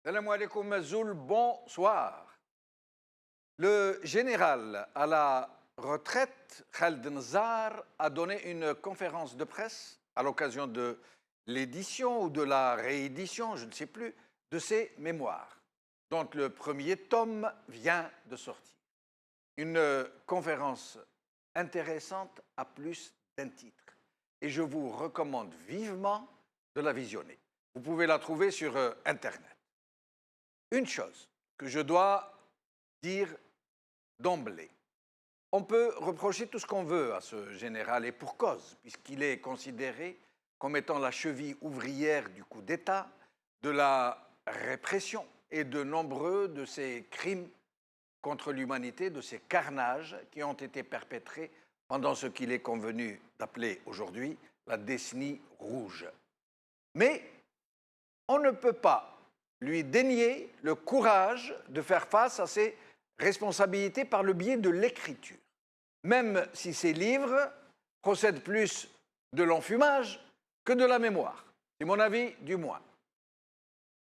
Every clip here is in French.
Salam alaikum Mazoul, bonsoir. Le général à la retraite, Khaled Nzar, a donné une conférence de presse à l'occasion de l'édition ou de la réédition, je ne sais plus, de ses mémoires, dont le premier tome vient de sortir. Une conférence intéressante à plus d'un titre. Et je vous recommande vivement de la visionner. Vous pouvez la trouver sur Internet. Une chose que je dois dire d'emblée. On peut reprocher tout ce qu'on veut à ce général, et pour cause, puisqu'il est considéré comme étant la cheville ouvrière du coup d'État, de la répression et de nombreux de ces crimes contre l'humanité, de ces carnages qui ont été perpétrés pendant ce qu'il est convenu d'appeler aujourd'hui la décennie rouge. Mais on ne peut pas lui dénier le courage de faire face à ses responsabilités par le biais de l'écriture, même si ses livres procèdent plus de l'enfumage que de la mémoire. C'est mon avis, du moins.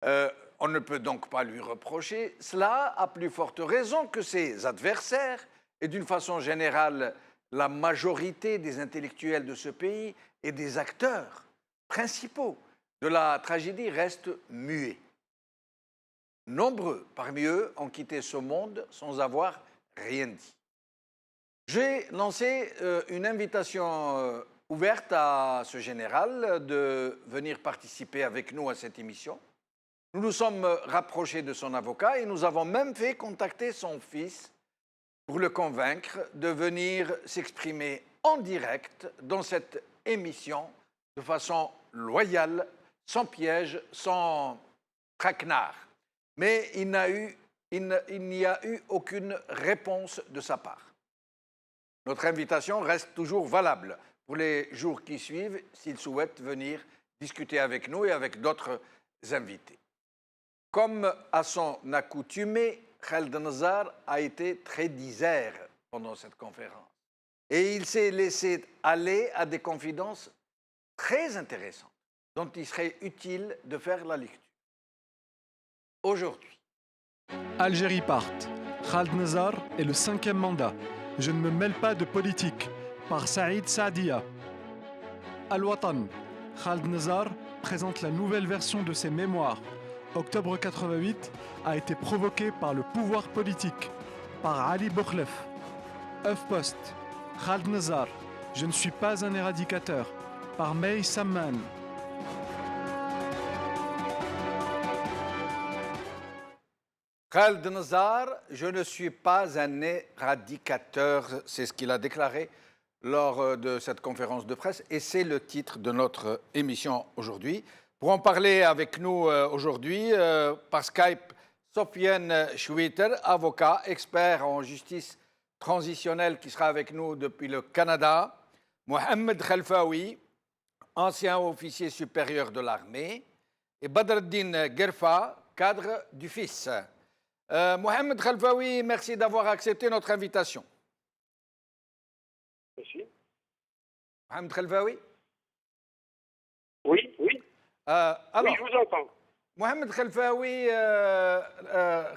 On ne peut donc pas lui reprocher cela, à plus forte raison que ses adversaires, et d'une façon générale, la majorité des intellectuels de ce pays et des acteurs principaux de la tragédie restent muets. Nombreux parmi eux ont quitté ce monde sans avoir rien dit. J'ai lancé une invitation ouverte à ce général de venir participer avec nous à cette émission. Nous nous sommes rapprochés de son avocat et nous avons même fait contacter son fils pour le convaincre de venir s'exprimer en direct dans cette émission de façon loyale, sans piège, sans traquenard. Mais il n'y a eu aucune réponse de sa part. Notre invitation reste toujours valable pour les jours qui suivent s'il souhaite venir discuter avec nous et avec d'autres invités. Comme à son accoutumée, Khaled Nzar a été très disert pendant cette conférence. Et il s'est laissé aller à des confidences très intéressantes dont il serait utile de faire la lecture. Aujourd'hui. Algérie part. Khaled Nzar est le 5e mandat. Je ne me mêle pas de politique. Par Saïd Saadia. Al-Watan. Khaled Nzar présente la nouvelle version de ses mémoires. Octobre 88 a été provoqué par le pouvoir politique. Par Ali Bokhlef. HuffPost. Khaled Nzar. Je ne suis pas un éradicateur. Par Mey Samman. Khaled Nzar, je ne suis pas un éradicateur, c'est ce qu'il a déclaré lors de cette conférence de presse, et c'est le titre de notre émission aujourd'hui. Pour en parler avec nous aujourd'hui, par Skype, Sofiane Chouiter, avocat, expert en justice transitionnelle qui sera avec nous depuis le Canada, Mohamed Khalfaoui, ancien officier supérieur de l'armée, et Badreddine Gerfa, cadre du FIS. Mohamed Khalfaoui, merci d'avoir accepté notre invitation. Merci. Mohamed Khalfaoui? Oui, oui. Alors, Oui, je vous entends. Mohamed Khalfaoui,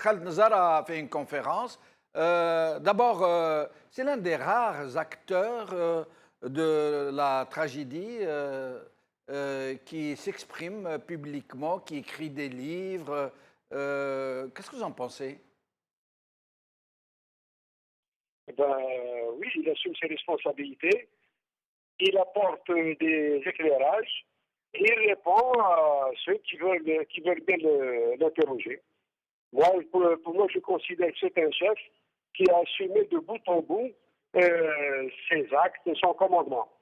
Khaled Nzar a fait une conférence. D'abord, c'est l'un des rares acteurs de la tragédie qui s'exprime publiquement, qui écrit des livres. Qu'est-ce que vous en pensez? Ben, oui, il assume ses responsabilités, il apporte des éclairages et il répond à ceux qui veulent bien l'interroger. Moi, pour moi, je considère que c'est un chef qui a assumé de bout en bout ses actes et son commandement.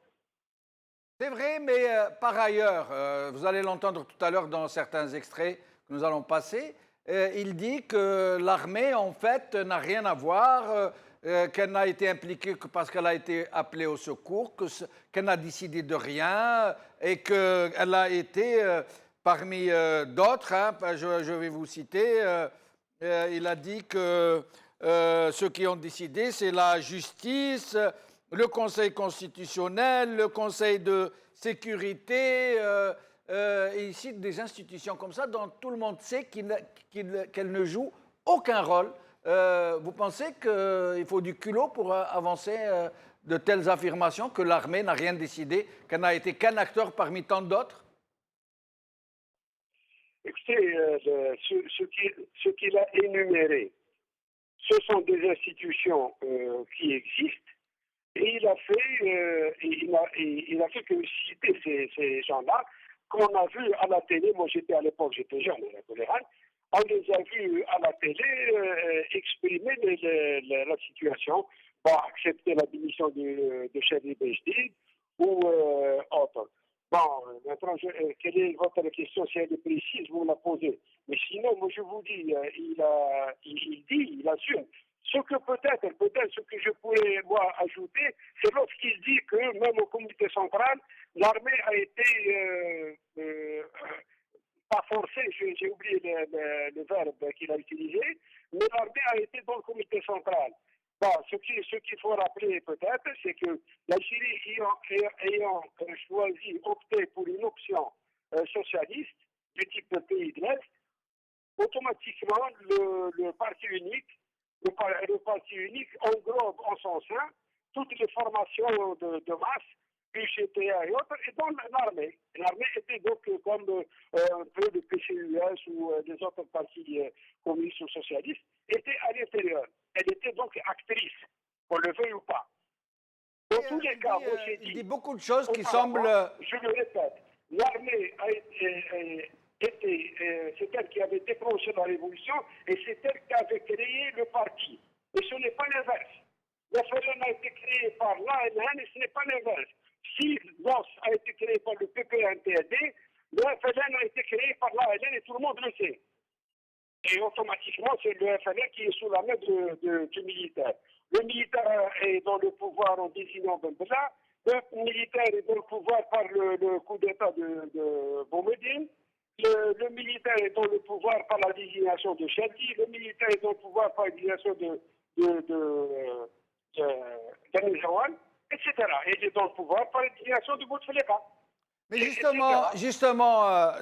C'est vrai, mais par ailleurs, vous allez l'entendre tout à l'heure dans certains extraits que nous allons passer, il dit que l'armée, en fait, n'a rien à voir, qu'elle n'a été impliquée que parce qu'elle a été appelée au secours, qu'elle n'a décidé de rien et qu'elle a été, parmi d'autres, hein, je vais vous citer, il a dit que ceux qui ont décidé, c'est la justice, le Conseil constitutionnel, le Conseil de sécurité, il cite des institutions comme ça dont tout le monde sait qu'elles ne jouent aucun rôle. Vous pensez qu'il faut du culot pour avancer de telles affirmations, que l'armée n'a rien décidé, qu'elle n'a été qu'un acteur parmi tant d'autres? Écoutez, ce qu'il a énuméré, ce sont des institutions qui existent. Et il a fait que citer ces gens-là qu'on a vus à la télé. Moi, à l'époque, j'étais jeune, à la tolérance. On les a vus à la télé exprimer la situation, bon, accepter la démission de Charlie Bejdid ou autre. Bon, maintenant, quelle est votre question? Si elle est précise, vous me la posez. Mais sinon, moi, je vous dis, il assume. Ce que peut-être ce que je pourrais, moi, ajouter, c'est lorsqu'il dit que même au comité central, l'armée a été pas forcée, j'ai oublié le verbe qu'il a utilisé, mais l'armée a été dans le comité central. Bon, ce qu'il faut rappeler peut-être, c'est que l'Algérie ayant choisi, opté pour une option socialiste du type de pays de l'Est, automatiquement le parti unique englobe en son sein toutes les formations de masse, UGTA et autres, et dans l'armée. L'armée était donc comme un peu le PCUS ou des autres partis communistes ou socialistes, était à l'intérieur. Elle était donc actrice, qu'on le veuille ou pas. Dans tous les cas, moi j'ai dit... Il dit beaucoup de choses qui semblent... Je le répète, l'armée c'est elle qui avait déclenché la révolution et c'est elle qui avait créé le parti. Et ce n'est pas l'inverse. Le FLN a été créé par l'ANN et ce n'est pas l'inverse. Si l'OS a été créé par le PPNPD, le FLN a été créé par l'ANN et tout le monde le sait. Et automatiquement, c'est le FLN qui est sous la main du militaire. Le militaire est dans le pouvoir en désignant Ben Bella. Le militaire est dans le pouvoir par le coup d'État de Boumediene. Le militaire est dans le pouvoir par la désignation de Chaldi. Le militaire est dans le pouvoir par la désignation de Nizouane, etc. Et il est dans le pouvoir par la désignation de Bouteflika. Mais justement,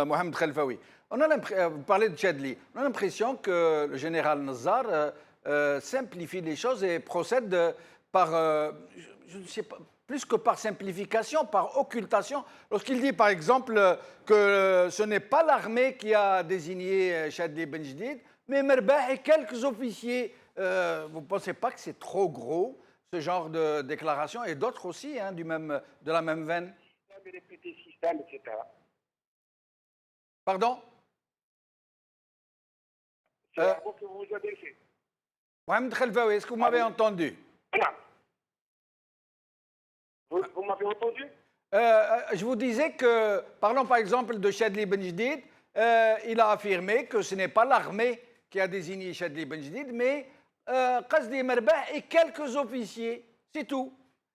Mohamed Khelfaoui, vous parlez de Chadli, on a l'impression que le général Nazar simplifie les choses et procède par, je ne sais pas, plus que par simplification, par occultation. Lorsqu'il dit, par exemple, que ce n'est pas l'armée qui a désigné Chadli Benjdid, mais Merbah et quelques officiers. Vous ne pensez pas que c'est trop gros, ce genre de déclaration, et d'autres aussi, hein, de la même veine? Répéter système, etc. Pardon? C'est à vous que vous vous adressez. Mohamed Khelfaoui, est-ce que vous m'avez entendu? Voilà. Vous m'avez entendu? Je vous disais que, parlons par exemple de Chadli Benjdid, il a affirmé que ce n'est pas l'armée qui a désigné Chadli Benjdid, mais Qasdi Merbah et quelques officiers, c'est tout.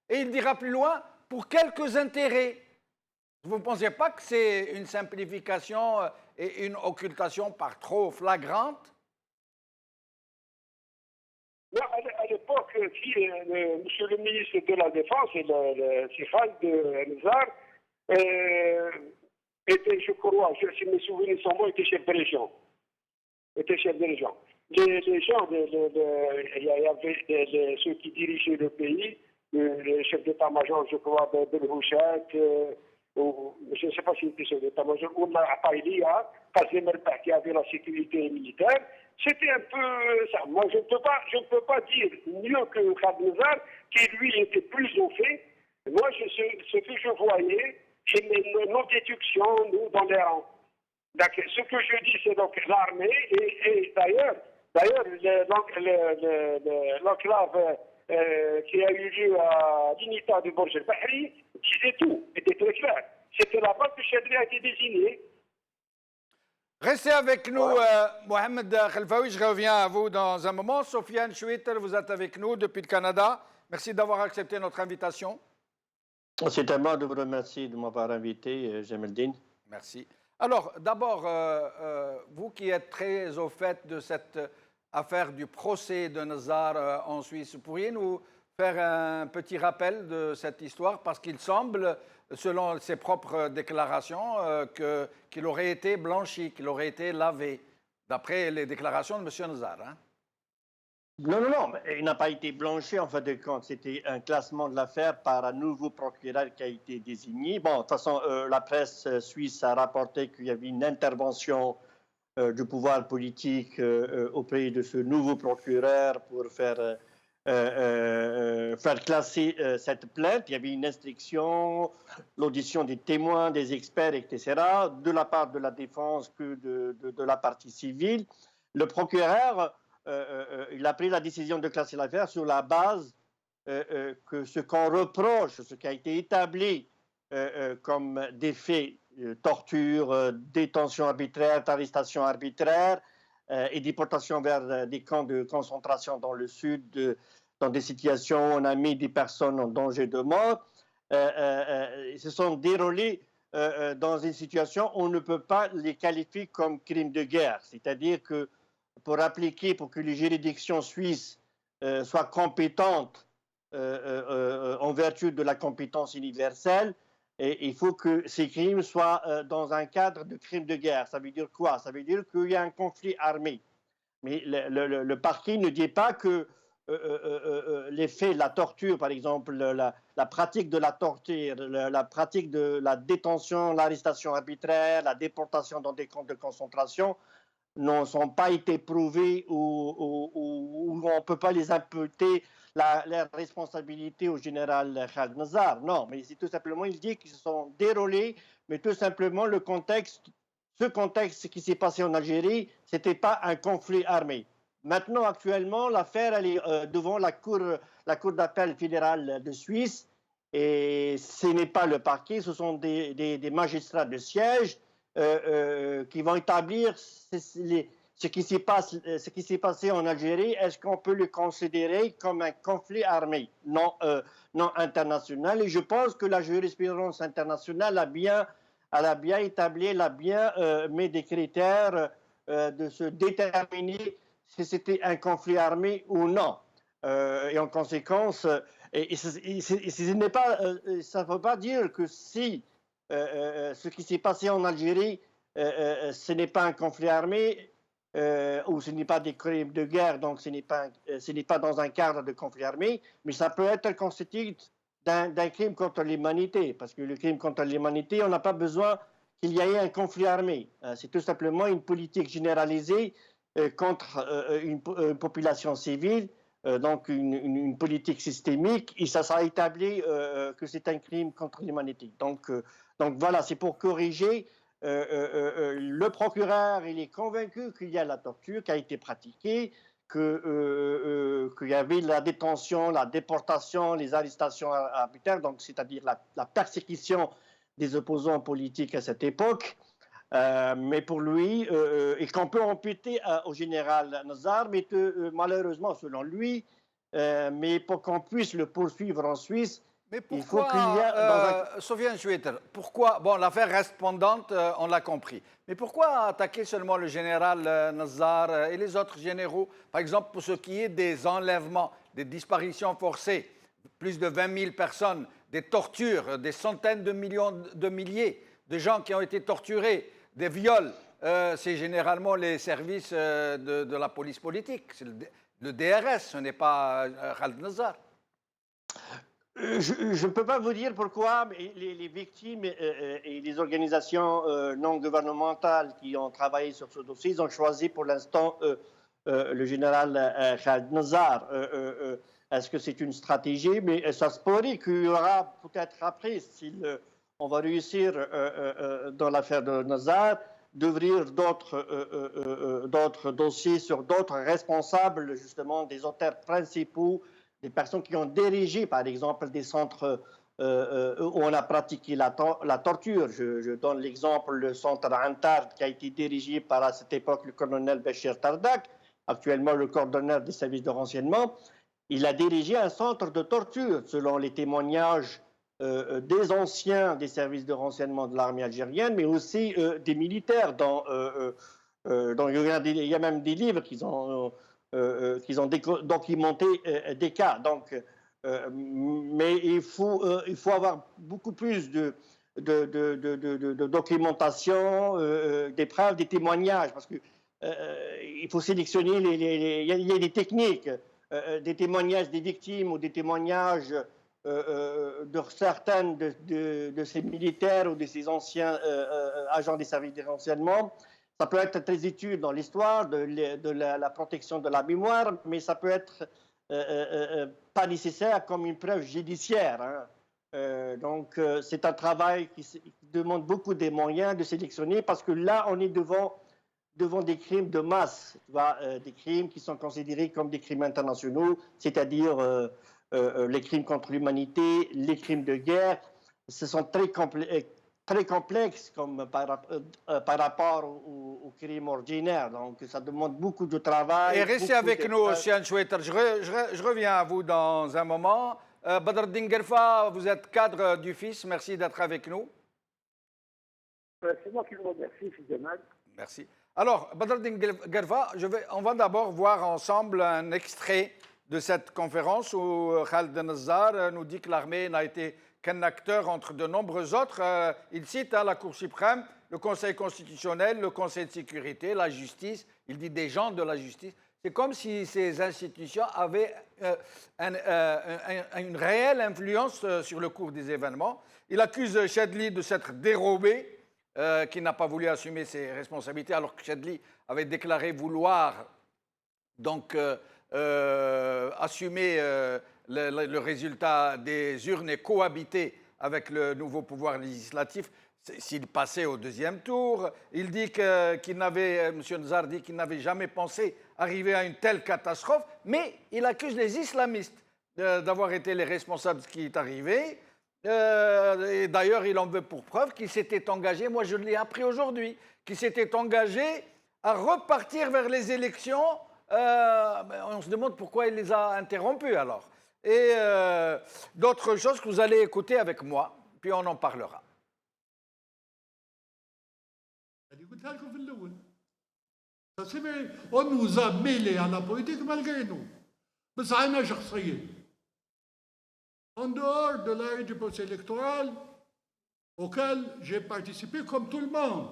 Et il dira plus loin, pour quelques intérêts. Vous ne pensez pas que c'est une simplification et une occultation par trop flagrante? Non, à l'époque, monsieur le ministre de la Défense, c'est Khaled Nzar, était, je crois, si mes souvenirs sont bons, était chef de région. Les gens, il y avait ceux qui dirigeaient le pays, le chef d'état-major, je crois, Ben Houchat, je ne sais pas s'il était chef d'état-major, ou Païlia, Kazem Merbah, qui avait la sécurité militaire. C'était un peu ça. Moi, je ne peux pas dire mieux que Khaled Nzar, qui lui était plus au fait. Moi, ce que je voyais, c'est nos déductions, nous, dans les rangs. Donc, ce que je dis, c'est donc l'armée, et d'ailleurs, l'enclave qui a eu lieu à l'unité de Borj el-Bahri disait tout, était très clair. C'était là-bas que Chadli a été désigné. Restez avec nous, Mohamed Khelfaoui, je reviens à vous dans un moment. Sofiane Chouitter, vous êtes avec nous depuis le Canada. Merci d'avoir accepté notre invitation. C'est à moi de vous remercier de m'avoir invité, Jamaldine. Merci. Alors, d'abord, vous qui êtes très au fait de cette affaire du procès de Nazar en Suisse, pourriez nous faire un petit rappel de cette histoire? Parce qu'il semble, selon ses propres déclarations, qu'il aurait été blanchi, qu'il aurait été lavé, d'après les déclarations de M. Nazar. Hein. Non, non, non, il n'a pas été blanchi en fin de compte. C'était un classement de l'affaire par un nouveau procureur qui a été désigné. Bon, de toute façon, la presse suisse a rapporté qu'il y avait une intervention du pouvoir politique auprès de ce nouveau procureur pour faire classer cette plainte. Il y avait une instruction, l'audition des témoins, des experts, etc., de la part de la défense que de la partie civile. Le procureur, il a pris la décision de classer l'affaire sur la base que ce qu'on reproche, ce qui a été établi comme des faits, torture, détention arbitraire, arrestation arbitraire, et déportation vers des camps de concentration dans le sud, dans des situations où on a mis des personnes en danger de mort, se sont déroulés dans une situation où on ne peut pas les qualifier comme crimes de guerre. C'est-à-dire que pour que les juridictions suisses soient compétentes en vertu de la compétence universelle, et il faut que ces crimes soient dans un cadre de crimes de guerre. Ça veut dire quoi? Ça veut dire qu'il y a un conflit armé. Mais le parquet ne dit pas que les faits, la torture, par exemple, la pratique de la torture, la pratique de la détention, l'arrestation arbitraire, la déportation dans des camps de concentration ne sont pas été prouvés ou on ne peut pas les imputer la responsabilité au général Khaled Nazar. Non, mais c'est tout simplement, il dit qu'ils se sont déroulés, mais tout simplement ce contexte qui s'est passé en Algérie, ce n'était pas un conflit armé. Maintenant, actuellement, l'affaire elle est devant la cour d'appel fédérale de Suisse et ce n'est pas le parquet, ce sont des magistrats de siège qui vont établir ce qui s'est passé en Algérie. Est-ce qu'on peut le considérer comme un conflit armé non international? Et je pense que la jurisprudence internationale a bien établi, elle a bien mis des critères de se déterminer si c'était un conflit armé ou non. Et en conséquence, ça ne veut pas dire que si ce qui s'est passé en Algérie, ce n'est pas un conflit armé ou ce n'est pas des crimes de guerre, donc ce n'est pas dans un cadre de conflit armé, mais ça peut être constitué d'un crime contre l'humanité, parce que le crime contre l'humanité, on n'a pas besoin qu'il y ait un conflit armé. C'est tout simplement une politique généralisée contre une population civile, donc une politique systémique, et ça sera établi que c'est un crime contre l'humanité. Donc voilà, c'est pour corriger. Le procureur, il est convaincu qu'il y a la torture qui a été pratiquée, qu'il y avait la détention, la déportation, les arrestations arbitraires, donc c'est-à-dire la persécution des opposants politiques à cette époque. Mais pour lui, et qu'on peut imputer au général Nazar, mais malheureusement, selon lui, mais pour qu'on puisse le poursuivre en Suisse, mais pourquoi, il faut qu'il y ait Sofiane Choueter, pourquoi, bon, l'affaire reste pendante, on l'a compris, mais pourquoi attaquer seulement le général Nazar et les autres généraux, par exemple pour ce qui est des enlèvements, des disparitions forcées, plus de 20 000 personnes, des tortures, des centaines de milliers de gens qui ont été torturés, des viols, c'est généralement les services de la police politique, c'est le DRS, ce n'est pas Khaled Nazar. Je ne peux pas vous dire pourquoi, mais les victimes et les organisations non gouvernementales qui ont travaillé sur ce dossier, ils ont choisi pour l'instant le général Khaled Nazar. Est-ce que c'est une stratégie? Mais ça se pourrait qu'il y aura peut-être après, si on va réussir dans l'affaire de Nazar, d'ouvrir d'autres dossiers sur d'autres responsables, justement, des auteurs principaux, des personnes qui ont dirigé, par exemple, des centres où on a pratiqué la torture. Je donne l'exemple, le centre Antard, qui a été dirigé par, à cette époque, le colonel Béchir Tardak, actuellement le coordonnateur des services de renseignement. Il a dirigé un centre de torture, selon les témoignages des anciens des services de renseignement de l'armée algérienne, mais aussi des militaires. Il y a même des livres qu'ils ont documenté des cas. Donc, Mais il faut avoir beaucoup plus de documentation, des preuves, des témoignages, parce que il faut sélectionner il y a des techniques, des témoignages des victimes ou des témoignages de certains de ces militaires ou de ces anciens agents des services de renseignement. Ça peut être très utile dans l'histoire de la protection de la mémoire, mais ça peut être pas nécessaire comme une preuve judiciaire. Hein. Donc, c'est un travail qui demande beaucoup de moyens de sélectionner, parce que là, on est devant des crimes de masse, tu vois, des crimes qui sont considérés comme des crimes internationaux, c'est-à-dire les crimes contre l'humanité, les crimes de guerre. Ce sont très complexes comme par rapport aux crimes ordinaires. Donc, ça demande beaucoup de travail. Et restez avec nous, Sian Choueter. Je reviens à vous dans un moment. Badreddine Guelfa, vous êtes cadre du FIS. Merci d'être avec nous. C'est moi qui vous remercie, Fidjemal. Merci. Alors, Badreddine Guelfa, on va d'abord voir ensemble un extrait de cette conférence où Khaled Nazar nous dit que l'armée n'a été qu'un acteur entre de nombreux autres. Il cite la Cour suprême, le Conseil constitutionnel, le Conseil de sécurité, la justice. Il dit des gens de la justice. C'est comme si ces institutions avaient une réelle influence sur le cours des événements. Il accuse Chadli de s'être dérobé, qui n'a pas voulu assumer ses responsabilités, alors que Chadli avait déclaré vouloir donc assumer le résultat des urnes et cohabiter avec le nouveau pouvoir législatif s'il passait au deuxième tour. Il dit M. Nazar dit qu'il n'avait jamais pensé arriver à une telle catastrophe, mais il accuse les islamistes d'avoir été les responsables de ce qui est arrivé. Et d'ailleurs, il en veut pour preuve qu'il s'était engagé, moi je l'ai appris aujourd'hui, qu'il s'était engagé à repartir vers les élections. On se demande pourquoi il les a interrompues alors. Et d'autres choses que vous allez écouter avec moi, puis on en parlera. On nous a mêlés à la politique malgré nous. Mais ça n'a jamais. En dehors de l'arrêt du procès électoral, auquel j'ai participé comme tout le monde.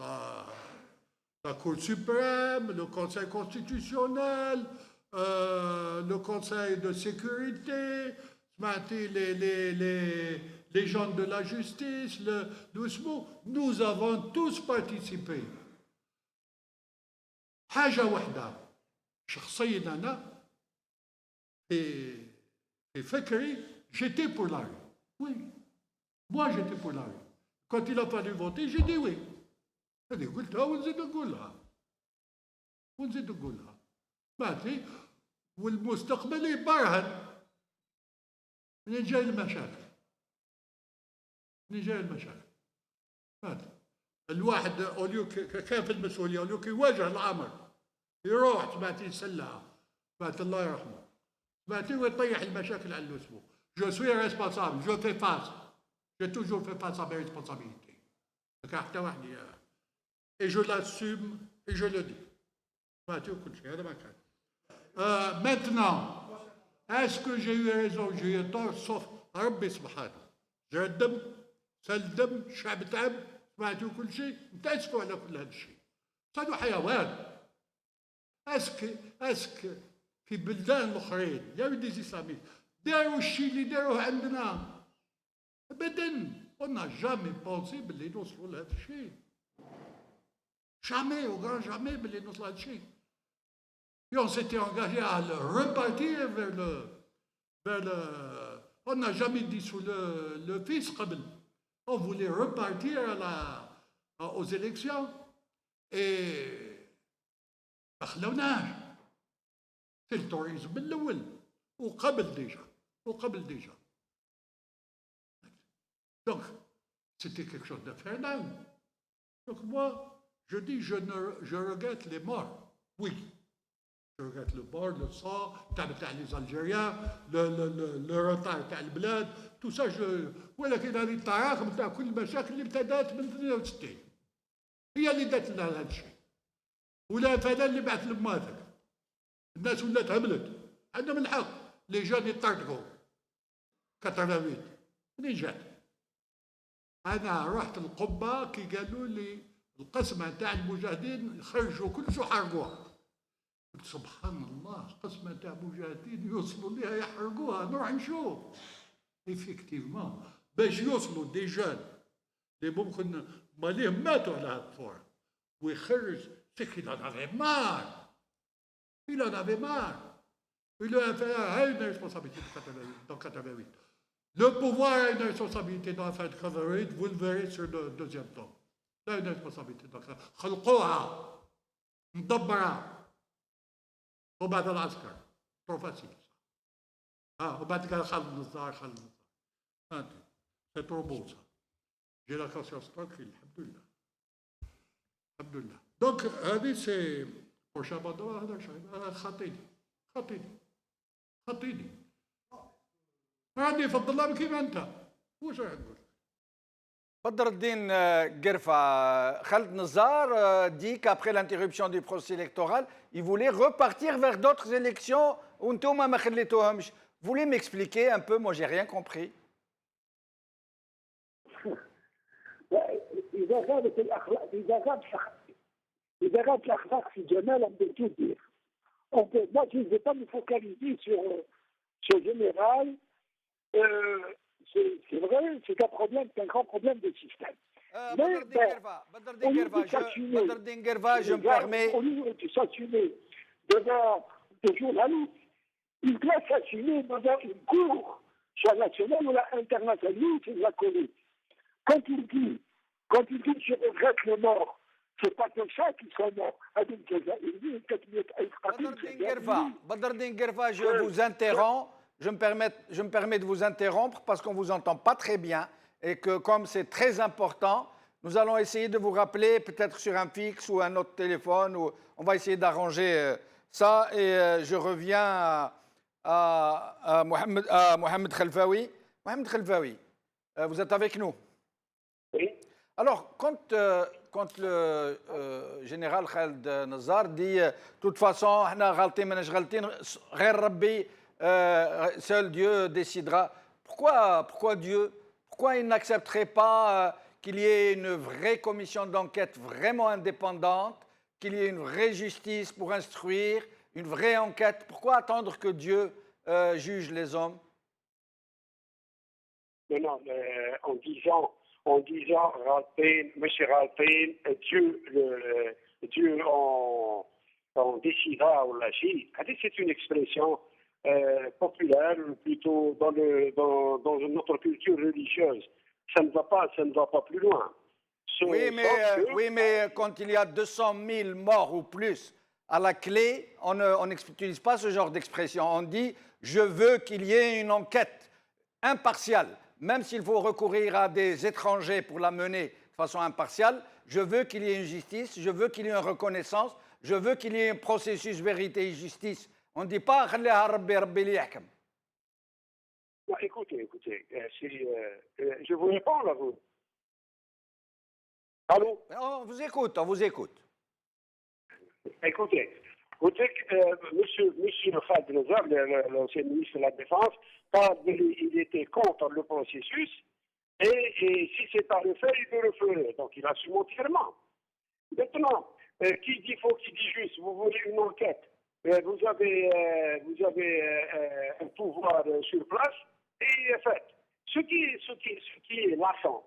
La Cour suprême, le Conseil constitutionnel, le Conseil de sécurité, les gens de la justice, nous avons tous participé. حاجة واحدة شخصيا أنا في فكري j'étais pour l'arrêt. Oui, moi j'étais pour l'arrêt. Quand il a fallu voter, j'ai dit oui. هذه قلتها ونزيد نقولها. ماشي والمستقبل يبرهن منين جاي المشاكل. الواحد اوليو كيف المسؤوليه اوليو يواجه الامر يروح سمعتي يسلها سمعت الله يرحمه سمعتي ويطيح المشاكل على الاسبوع. Je suis responsable, je fais face. J'ai toujours fait face à mes responsabilités. حتى وحدي et je l'assume et je le dis. سمعتي وكل شيء هذا ما كان. Maintenant, est-ce que j'ai eu raison, j'ai eu tort, sauf ربي سبحانه. جرى الدم سال الدم الشعب تعب سمعتوا كل شيء تأسفوا على كل هذا الشيء. صاروا حيوان. اسك في بلدان الاخرين يا ولدي اسلاميين داروا الشيء اللي داروه عندنا ابدا. On n'a jamais pensé باللي نوصلوا لهذا الشيء. Jamais, au grand jamais باللي نوصلوا لهذا الشيء. Et on s'était engagé à le repartir vers le. On n'a jamais dit sous le fils قبل. On voulait repartir aux élections et ما خلوناش. C'est le tourisme من الأول وقبل déjà. Donc, c'était quelque chose d'infernal. Donc moi, je dis, je regrette les morts. Oui. Je regrette le mort, le sang, les Algériens, le retard تاع البلاد, tout ça. ولكن هذه التراكم تاع كل المشاكل اللي ابتدات من 62 هي اللي دات لنا هذا الشيء. ولا فلان اللي بعث لماتك. الناس ولات هملت. عندهم الحق. les jeunes يطردقوا 88 منين جات؟ انا رحت القبه كي قالوا لي القسمه نتاع المجاهدين خرجوا كل شو حرقوها. قلت سبحان الله، قسمه نتاع المجاهدين يوصلوا ليها يحرقوها، نروح نشوف. ايفيكتيفمون باش يوصلوا دي جون اللي ممكن ماليهم ماتوا على هذا الثوره ويخرج سكي il en avait marre. Il en avait marre. Il a une responsabilité dans 88. Le pouvoir a une responsabilité dans l'affaire de 88, vous le verrez sur le deuxième tome. Il a une responsabilité dans ça. خلقوها مدبرة وبعد العسكر trop facile. وبعد كده خالد النزار. C'est trop beau ça. J'ai la conscience tranquille, alhamdoulilah. Alhamdoulilah. Donc, هذه c'est prochain mandat هذا شيء خطيني ما عندي يفضل الله كيف انت واش راح نقول. بدر الدين قرفة, Khaled Nazar dit qu'après l'interruption du processus électoral, il voulait repartir vers d'autres élections. Vous voulez m'expliquer un peu? Moi, j'ai rien compris. إذا غابت الأخلاق في الجمال, on peut tout dire. Moi, je ne vais pas me focaliser sur ce général. C'est vrai, c'est un problème, c'est un grand problème de système. Badr Din Guerva, je me permets. Au lieu de s'assumer devant des journalistes, il doit s'assumer devant une cour, soit nationale ou internationale. Lui, c'est la connaît. Quand il dit je regrette les morts, c'est pas comme ça qu'ils sont morts. Badr Din Guerva, je vous interromps. Je me permets de vous interrompre parce qu'on ne vous entend pas très bien et que comme c'est très important, nous allons essayer de vous rappeler peut-être sur un fixe ou un autre téléphone. Ou on va essayer d'arranger ça et je reviens à Mohamed Khelfaoui. Mohamed Khelfaoui, vous êtes avec nous? Oui. Alors, quand le général Khaled Nazar dit de toute façon, seul Dieu décidera. Pourquoi Dieu? Pourquoi il n'accepterait pas qu'il y ait une vraie commission d'enquête vraiment indépendante, qu'il y ait une vraie justice pour instruire, une vraie enquête? Pourquoi attendre que Dieu juge les hommes? Mais non, en disant Ralphin, M. Ralphin, Dieu en décidera ou l'agit. C'est une expression populaire, plutôt dans notre culture religieuse. Ça ne va pas plus loin. Oui, mais quand il y a 200 000 morts ou plus à la clé, on n'utilise pas ce genre d'expression. On dit « je veux qu'il y ait une enquête impartiale ». Même s'il faut recourir à des étrangers pour la mener de façon impartiale, je veux qu'il y ait une justice, je veux qu'il y ait une reconnaissance, je veux qu'il y ait un processus vérité et justice. On ne dit pas écoutez, je vous réponds à vous. Allô? On vous écoute. Écoutez, monsieur Khaled Nazar, l'ancien ministre de la Défense, quand il était contre le processus, et si c'est à refaire, il le referait. Donc il assume entièrement. Maintenant, qui dit faux, qui dit juste, vous voulez une enquête, vous avez un pouvoir sur place, et faites. Ce qui est lassant,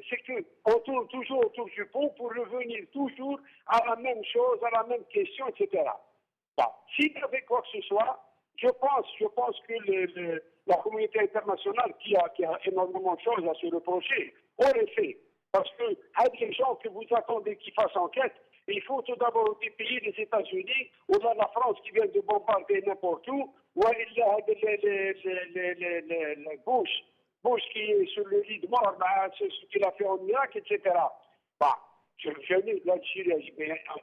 c'est qu'on tourne toujours autour du pot pour revenir toujours à la même chose, à la même question, etc. Bon, s'il y avait quoi que ce soit, je pense que la communauté internationale, qui a énormément de choses à se reprocher, aurait fait. Parce que des gens que vous attendez qu'ils fassent enquête, il faut tout d'abord des pays, les États-Unis, ou là la France qui vient de bombarder n'importe où, ou il y a les Bush qui est sur le lit de mort, ce qu'il a fait en Irak, etc. Bah, je venais de l'Algérie,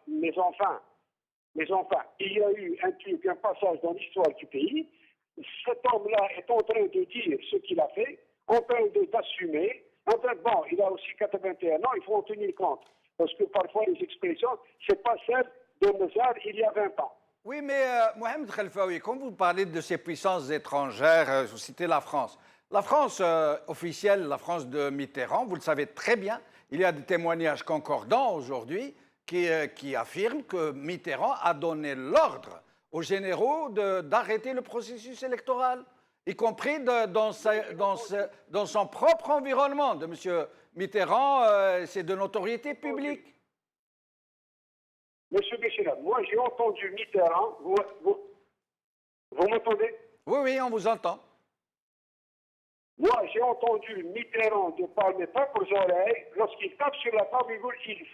mais enfin, il y a eu un passage dans l'histoire du pays. Cet homme-là est en train de dire ce qu'il a fait, en train d'assumer. Bon, il a aussi 81 ans, il faut en tenir compte. Parce que parfois, les expressions, ce n'est pas celle de Nazar il y a 20 ans. Oui, mais Mohamed Khelfaoui, quand vous parlez de ces puissances étrangères, vous citez la France. La France officielle, la France de Mitterrand, vous le savez très bien, il y a des témoignages concordants aujourd'hui qui affirment que Mitterrand a donné l'ordre aux généraux d'arrêter le processus électoral, y compris dans son propre environnement. De M. Mitterrand, c'est de notoriété publique. Monsieur Béchela, moi j'ai entendu Mitterrand, vous m'entendez? Oui, oui, on vous entend. Moi j'ai entendu Mitterrand de par mes propres oreilles, lorsqu'il tape sur la table, il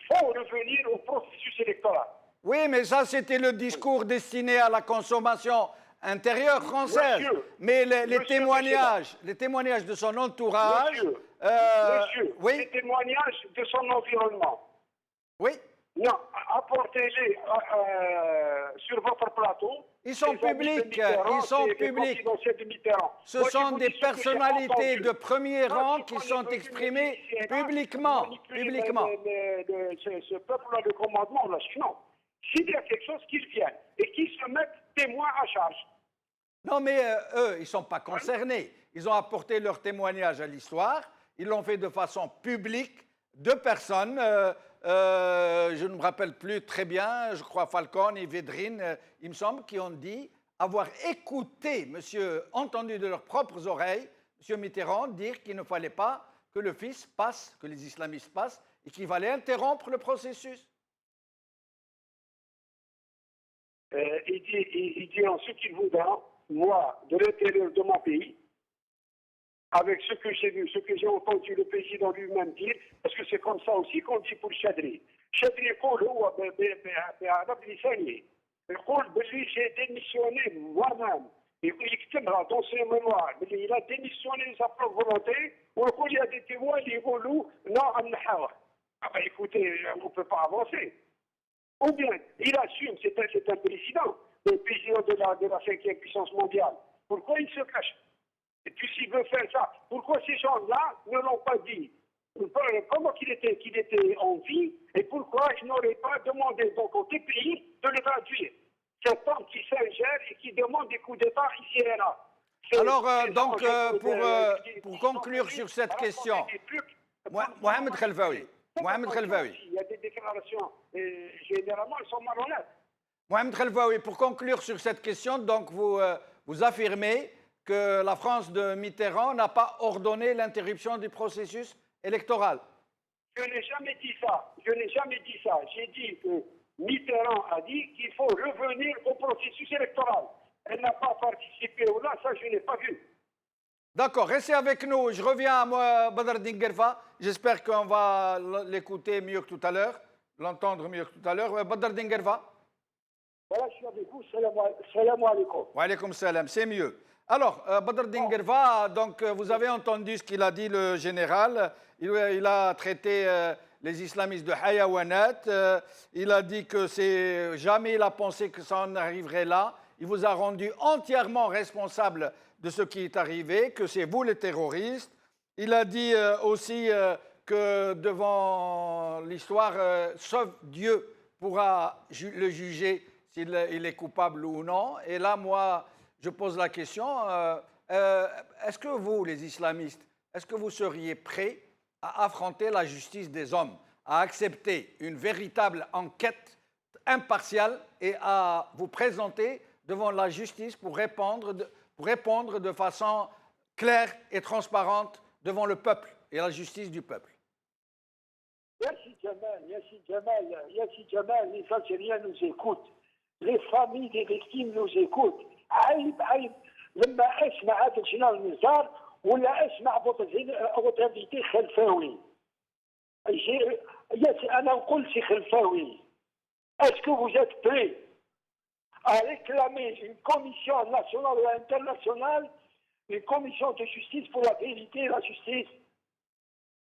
faut revenir au processus électoral. Oui, mais ça c'était le discours destiné à la consommation intérieure française. Monsieur, mais les Monsieur témoignages de son entourage... Monsieur, oui, les témoignages de son environnement. oui. Non, apportez-les sur votre plateau. Ils sont publics, ils sont publics. Ce sont des personnalités de premier rang qui sont exprimées publiquement. Ce peuple-là, le commandement, là, sinon, s'il y a quelque chose, qu'ils viennent et qu'ils se mettent témoins à charge. Non, mais eux, ils ne sont pas concernés. Ils ont apporté leur témoignage à l'histoire. Ils l'ont fait de façon publique. Deux personnes... je ne me rappelle plus très bien, je crois Falcon et Védrine, il me semble, qui ont dit avoir écouté, entendu de leurs propres oreilles, M. Mitterrand dire qu'il ne fallait pas que le fils passe, que les islamistes passent, et qu'il fallait interrompre le processus. Il dit en ce qu'il voudra, moi, de l'intérieur de mon pays, avec ce que j'ai vu, ce que j'ai entendu le président lui-même dire, parce que c'est comme ça aussi qu'on dit pour Chadri. Chadri يقول هو بعرب لسانه يقول باللي j'ai démissionné moi-même. يكتبها dans ses mémoires باللي il a démissionné de sa propre volonté ويقول il y a des témoins qui يقولوا non نحاول. Ah ben écoutez, on ne peut pas avancer. Ou bien, il assume, c'est un président, le président de la 5e puissance mondiale. Pourquoi il se cache? Et puis s'il veut faire ça, pourquoi ces gens-là ne l'ont pas dit? Comment qu'il était en vie et pourquoi ils n'auraient pas demandé donc au TPI de le traduire? Cet homme qui s'ingère et qui demande des coups d'État ici et là. Alors, donc, pour conclure sur cette question, Mohamed Khelfaoui. Il y a des déclarations, généralement, elles sont malhonnêtes. Mohamed Khelfaoui, pour conclure sur cette question, donc vous affirmez que la France de Mitterrand n'a pas ordonné l'interruption du processus électoral. Je n'ai jamais dit ça. J'ai dit que Mitterrand a dit qu'il faut revenir au processus électoral. Elle n'a pas participé ou là, ça je n'ai pas vu. D'accord, restez avec nous. Je reviens à moi, Badr Dinguerfa. J'espère qu'on va l'écouter mieux que tout à l'heure, l'entendre mieux que tout à l'heure. Badr Dinguerfa. Voilà, je suis avec vous. Salam alaikum. Wa alaykoum salam, c'est mieux. Alors, Badr Dinguerfa, donc vous avez entendu ce qu'il a dit le général. Il a traité les islamistes de hayawanat. Il a dit que jamais il a pensé que ça en arriverait là. Il vous a rendu entièrement responsable de ce qui est arrivé, que c'est vous les terroristes. Il a dit aussi que devant l'histoire, sauf Dieu pourra le juger s'il est coupable ou non. Et là, moi, je pose la question, est-ce que vous, les islamistes, est-ce que vous seriez prêts à affronter la justice des hommes, à accepter une véritable enquête impartiale et à vous présenter devant la justice pour répondre de façon claire et transparente devant le peuple et la justice du peuple? Yassi Jamal, les Algériens nous écoutent. Les familles des victimes nous écoutent. عيب لما اسمع هذا الجنرال النزار ولا اسمع votre invité خلفاوي. انا نقول سي خلفاوي. Est-ce que vous êtes prêts à réclamer une commission nationale ou internationale, une commission de justice pour la vérité et la justice?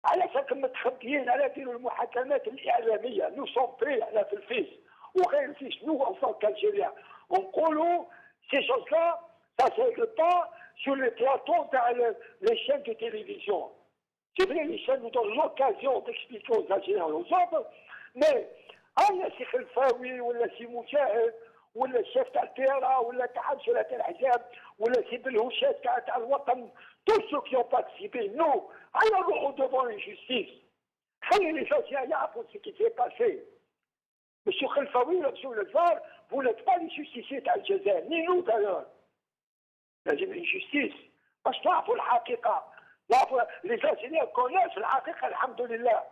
على فكرة متخبيين على ديروا المحاكمات الإعلامية. Nous sommes prêts على في الفيس وغير الفيس. Nous en tant qu'Algériens نقولوا ces choses-là, ça ne se règle pas sur le plateau dans les chaînes de télévision. C'est vrai, les chaînes nous donnent l'occasion d'expliquer aux Algériens et aux autres, mais si Khelfaoui ou si Mouchahid ولا الشيف تاع التيرا ولا تاع حمشة تاع الحجاب ولا سي بالهوشات تاع الوطن tous ceux qui ont participé, nous, alors nous devons une justice. خلي les gens يعرفوا ce qui s'est passé. Monsieur Khelfaoui, monsieur le Var, vous n'êtes pas les justiciers تاع الجزائر, ni nous d'ailleurs. لازم une justice. باش تعرفوا الحقيقة. Les Algériens connaissent الحقيقة الحمد لله.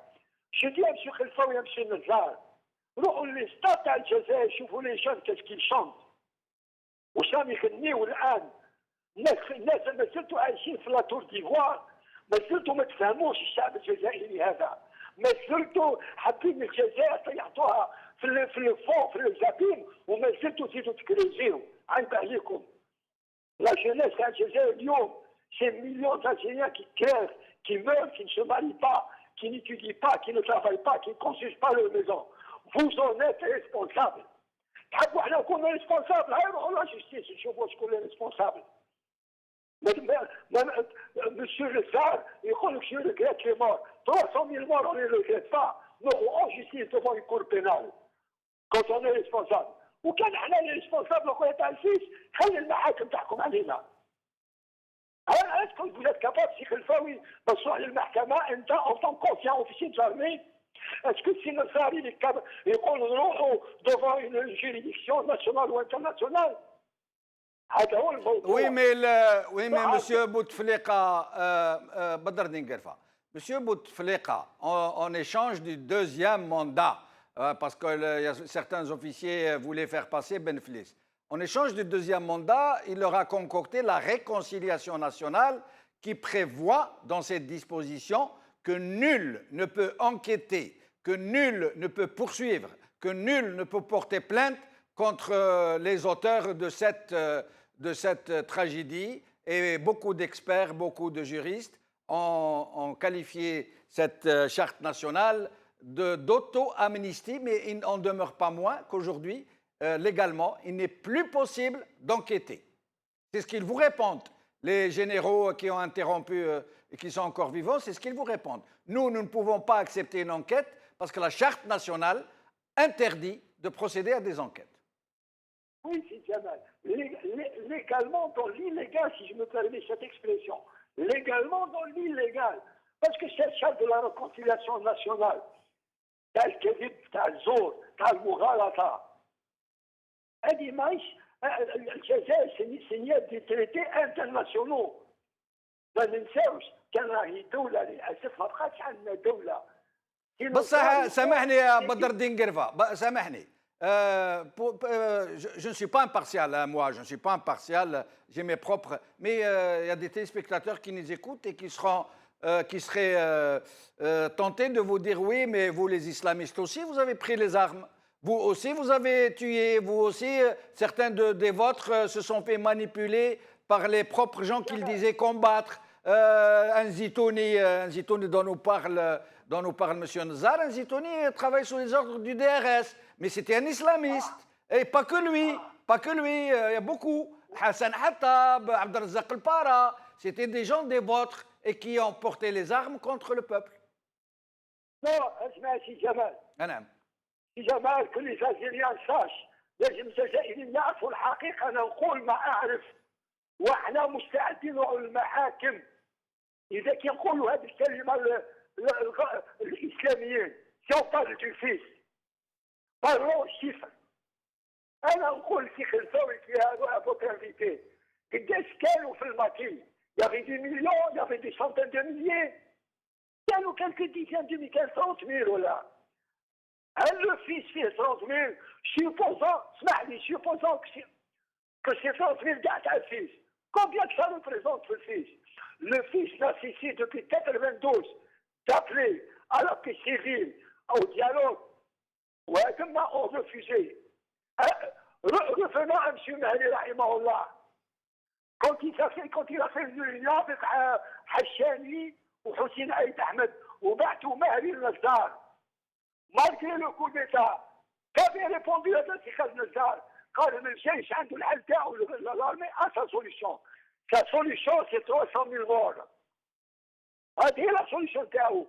Je dis à monsieur Khelfaoui et monsieur Nazar, روحوا للستاد تاع الجزائر شوفوا لي جون كيس كي شونت. وشام يغنيوا الآن. الناس ما زلتوا عايشين في لاتور ديفوار، ما زلتوا ما تفهموش الشعب الجزائري هذا، ما زلتوا حابين الجزائر يعطوها في الفون في الزابين وما زلتوا تزيدوا تكريزيو. عند عليكم. لا جينيس تاع الجزائر اليوم سي مليون d'Algériens qui crèvent, qui meurent, qui ne se marient pas, qui n'étudient pas, qui ne travaillent pas, qui ne construisent pas leur maison. Vous en êtes responsables. تحبوا احنا نكونوا responsables، هاي روحوا لا جوستيس نشوفوا شكون responsables. Monsieur le Tsar, il dit que je regrette les morts. 300 000 morts, on ne les regrette pas. Nous, en justice devant une cour pénale. Quand on est responsable. Ou quand on est responsable, on est un fils, خلي المحاكم تحكم علينا. Est-ce que vous êtes capable, si Khelfaoui, de sortir le mahkama, en tant qu'ancien officier de l'armée, est-ce que si le Tsar, il est capable, et qu'on devant une juridiction nationale ou internationale? Oui, mais Monsieur Bouteflika, Badardine Guerfa, Monsieur Bouteflika, en échange du deuxième mandat, parce que certains officiers voulaient faire passer Benflis, en échange du deuxième mandat, il leur a concocté la réconciliation nationale qui prévoit dans cette disposition que nul ne peut enquêter, que nul ne peut poursuivre, que nul ne peut porter plainte contre les auteurs de cette tragédie. Et beaucoup d'experts, beaucoup de juristes ont qualifié cette charte nationale d'auto-amnistie, mais il n'en demeure pas moins qu'aujourd'hui, légalement, il n'est plus possible d'enquêter. C'est ce qu'ils vous répondent. Les généraux qui ont interrompu et qui sont encore vivants, c'est ce qu'ils vous répondent. Nous ne pouvons pas accepter une enquête parce que la charte nationale interdit de procéder à des enquêtes. Oui, c'est Jamal. Légalement dans l'illégal, si je me permets cette expression, légalement dans l'illégal, parce que cette charte de la réconciliation nationale, t'as le Kézib, t'as le Zor, t'as le Moughalata, هذه ماهيش الجزائر سينيات دي تريتي انترناسيونال ما ننساوش كان راهي دوله للاسف ما بقاتش عندنا دوله. بصح سامحني يا بدر الدين قرفه سامحني je ne suis pas impartial, moi, je ne suis pas impartial, j'ai mes propres... Mais il y a des téléspectateurs qui nous écoutent et qui seraient tentés de vous dire oui, mais vous les islamistes aussi, vous avez pris les armes. Vous aussi, vous avez tué. Vous aussi, certains des vôtres se sont fait manipuler par les propres gens qu'ils disaient combattre. Un Zitouni dont nous parle M. Nazar, un Zitouni travaille sous les ordres du DRS. Mais c'était un islamiste. Et pas que lui. Pas que lui. Il y a beaucoup. Hassan Hattab, Abdelrazak El-Para. C'était des gens des vôtres et qui ont porté les armes contre le peuple. Non, اسمعي جمال. نعم. جمال كل الجزائريين ساش لازم الجزائريين يعرفوا الحقيقه. انا نقول ما اعرف واحنا مستعدين على المحاكم. اذا كيقولوا هذه الكلمه الاسلاميين سي اون بارل دو فيس بارلون شيفر. انا نقول في خلفاوي في هذا فوتر انفيتي قداش كانوا في الماكي يافي دي مليون يافي دي سونتين دو ميليي كانوا كالكو ديزان دو مي كان 30,000 ولا هل لو فيس فيه 30,000 supposant اسمح لي supposant que c'est 30,000 كاع تاع الفيس combien que ça représente le fils. Le fils n'a cessé depuis 92 d'appeler à la paix civile, au dialogue. Ouais, comment on refusé. Revenons à M. Mahdi rahimahullah. Quand il a fait l'union avec Hachani ou Hussein Aïd Ahmed ou Ba'tou Mahdi al-Nazdar, malgré le coup d'État, qu'avait répondu à Khaled Nazdar? قال من الجيش عنده الحل تاعو l'armée a sa solution. Sa solution c'est 300,000 morts. هذه هي la solution تاعو.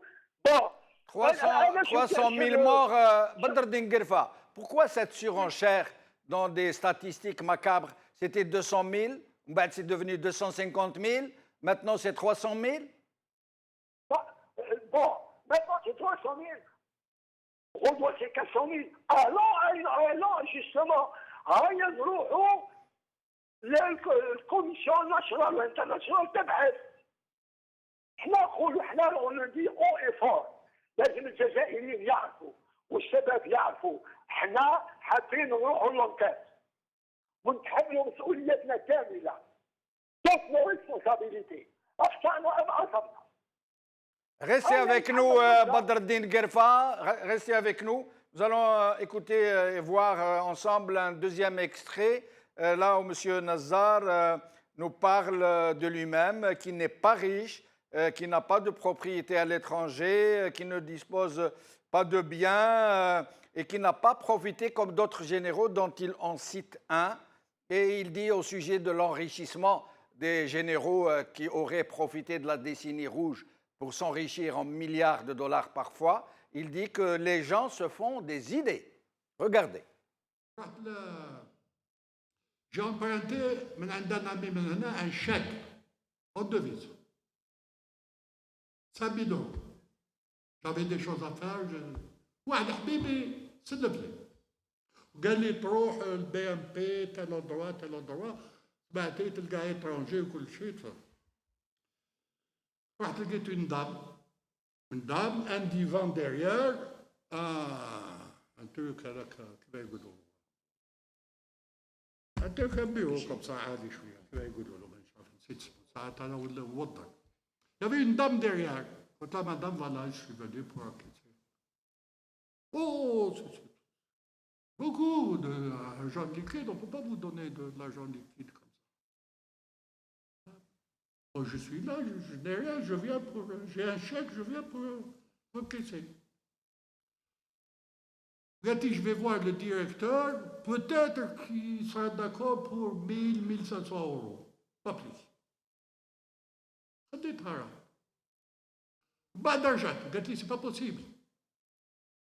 Bon. 300,000 morts, Badr Din Guerfa. Pourquoi cette surenchère dans des statistiques macabres, c'était 200 000, c'est devenu 250 000, maintenant c'est 300 000. Bon, maintenant c'est 300 000. On doit c'est 400 000. Alors, justement, يروحوا للكوميسيون ناشونال وانترناسيونال تبعث. احنا نقولوا احنا اون دي او ايفور لازم الجزائريين يعرفوا والشباب يعرفوا احنا حابين نروحوا لونكات ونتحملوا مسؤوليتنا كامله. توت نو ريسبونسابيلتي. اخطانا ام اصبنا. Restez avec nous, Badreddine Guerfa, restez avec nous. Nous allons écouter et voir ensemble un deuxième extrait, là où M. Nazar nous parle de lui-même, qui n'est pas riche, qui n'a pas de propriété à l'étranger, qui ne dispose pas de biens et qui n'a pas profité comme d'autres généraux dont il en cite un. Et il dit au sujet de l'enrichissement des généraux qui auraient profité de la décennie rouge pour s'enrichir en milliards de dollars parfois, il dit que les gens se font des idées. Regardez. J'ai emprunté un chèque en devise. 5 000 euros. J'avais des choses à faire. واحد حبيبي سلف لي وقال لي تروح البي ام بي تال اندروا بعتي تلقى اترونجي وكل شيء. رحت لقيت une dame, un divan derrière, un truc هذاك كيف يقولوا un truc un bureau comme ça عالي شويه كيف يقولوا له ما نعرف نسيت اسمه ساعات انا ولا موظف. Il y avait une dame derrière. Quand la madame, voilà, je suis venu pour enquêter. Oh, c'est beaucoup d'argent liquide, on ne peut pas vous donner de l'argent liquide comme ça. Bon, je suis là, je n'ai rien, je viens pour. J'ai un chèque, je viens pour encaisser. Regardez, je vais voir le directeur, peut-être qu'il sera d'accord pour 1000, 1500 euros, pas plus. Ça détruira. بعد رجعت قالت لي سي با بوسيبل.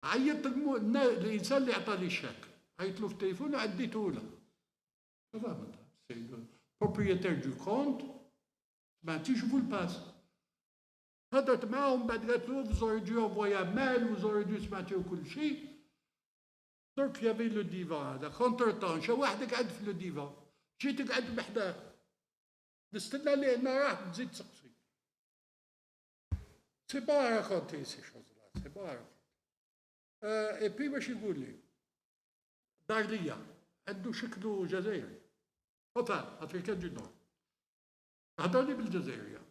عيطت الانسان اللي عطاني الشيك عيطت له في التليفون وعديته له. سي لو بروبريتير دو كونت سمعتي جو فو الباس. هضرت معاهم بعد قالت له vous aurez dû envoyer un mail vous aurez dû سمعتي وكل شيء. درك يافي لو ديفان هذا كونتر طون شا واحد قعد في لو ديفان جيت قعدت بحداه نستنى ليه انا راح تزيد تسقسي. C'est pas à raconter ces choses-là, c'est pas à raconter. Et puis, باش يقول لي دارليا عنده شكله جزائري. enfin افريكان دو نور. هضرني بالجزائرية.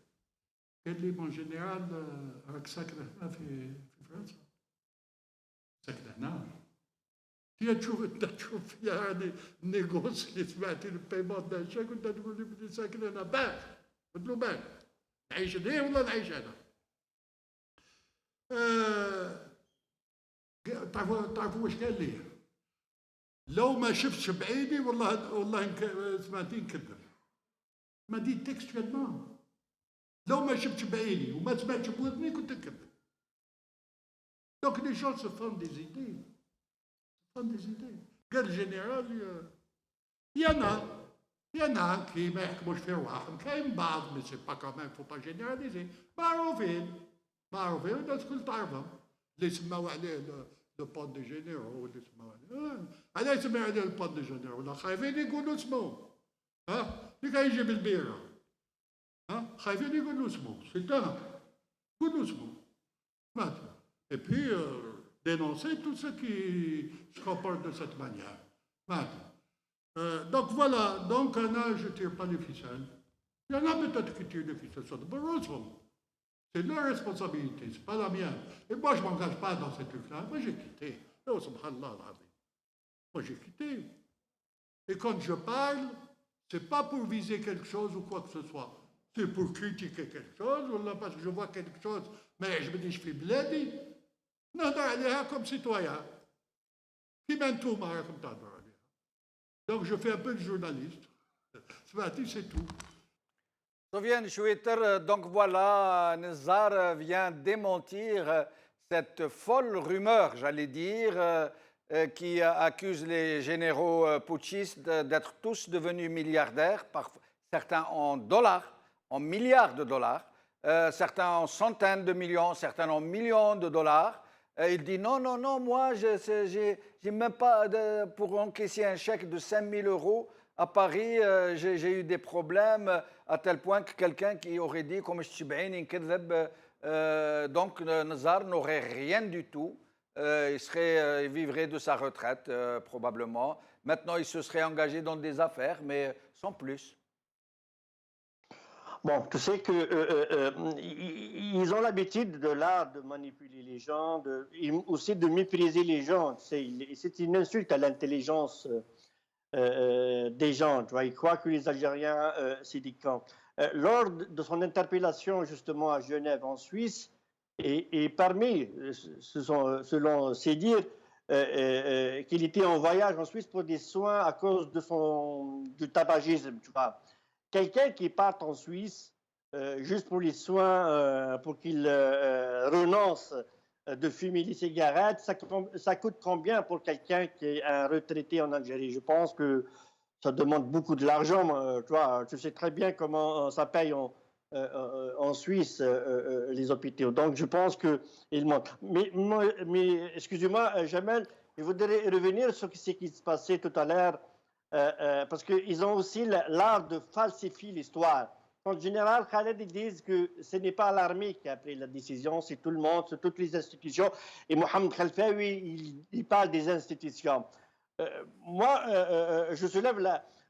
قال لي مون جينيرال راك ساكن هنا في فرنسا. ساكن هنا. هي تشوف فيها هذه النيغوس اللي سمعتي البيمون تاع الشيك وانت تقول لي بدي ساكن هنا باك. قلت له باك. نعيش هنا ولا نعيش هنا؟ تعرفوا واش قال لي؟ لو ما شفتش بعيني والله سمعتي نكذب. ما دي تكستوالمون. لو ما شفتش بعيني وما سمعتش بودني كنت نكذب. دونك لي جون سو فون دي زيدي. قال الجنرال يانا كي ما يحكموش في رواحهم كاين بعض مي سي با كومون فو با جينيراليزي معروفين الناس الكل تعرفهم اللي سماو عليه لو بون دي جينيرو اللي سماو عليه علاه يسميو عليه البون دي جينيرو ولا خايفين يقولوا اسمه اللي كان يجيب البيرة خايفين يقولوا اسمه سيتان يقولوا اسمه مات et puis dénoncer tout ce qui se comporte de cette manière مات donc voilà donc أنا je tire pas les ficelles il y en a peut-être qui tirent les ficelles sur de Barroso. C'est leur responsabilité, c'est pas la mienne. Et moi, je ne m'engage pas dans ces trucs-là. Moi, j'ai quitté. Oh, subhanallah, moi, j'ai quitté. Et quand je parle, c'est pas pour viser quelque chose ou quoi que ce soit. C'est pour critiquer quelque chose, ou là, parce que je vois quelque chose, mais je me dis, je fais bledi. Non, comme citoyen. Qui mène tout, comme ça. Donc, je fais un peu de journaliste. C'est tout. Sofiane Choueter, donc voilà, Nazar vient démentir cette folle rumeur, j'allais dire, qui accuse les généraux putschistes d'être tous devenus milliardaires, certains en dollars, en milliards de dollars, certains en centaines de millions, certains en millions de dollars. Il dit non, non, non, moi, j'ai même pas pour encaisser un chèque de 5 000 euros à Paris, j'ai eu des problèmes à tel point que quelqu'un qui aurait dit, comme je suis donc Nazar n'aurait rien du tout. Il vivrait de sa retraite, probablement. Maintenant, il se serait engagé dans des affaires, mais sans plus. Bon, tu sais que ils ont l'habitude de l'art de manipuler les gens, aussi de mépriser les gens. C'est une insulte à l'intelligence des gens. Tu vois, ils croient que les Algériens, c'est des camps. Lors de son interpellation justement à Genève, en Suisse, et parmi, selon ses dires, qu'il était en voyage en Suisse pour des soins à cause du tabagisme. Tu vois. Quelqu'un qui part en Suisse juste pour les soins, pour qu'il renonce de fumer des cigarettes, ça coûte combien pour quelqu'un qui est un retraité en Algérie? Je pense que ça demande beaucoup de l'argent. Tu sais très bien comment ça paye en Suisse les hôpitaux. Donc je pense qu'il manque. Mais excusez-moi, Jamel, je voudrais revenir sur ce qui se passait tout à l'heure, parce qu'ils ont aussi l'art de falsifier l'histoire. En général, Khaled, ils disent que ce n'est pas l'armée qui a pris la décision, c'est tout le monde, c'est toutes les institutions. Et Mohamed Khalfaoui, il parle des institutions. Moi, je soulève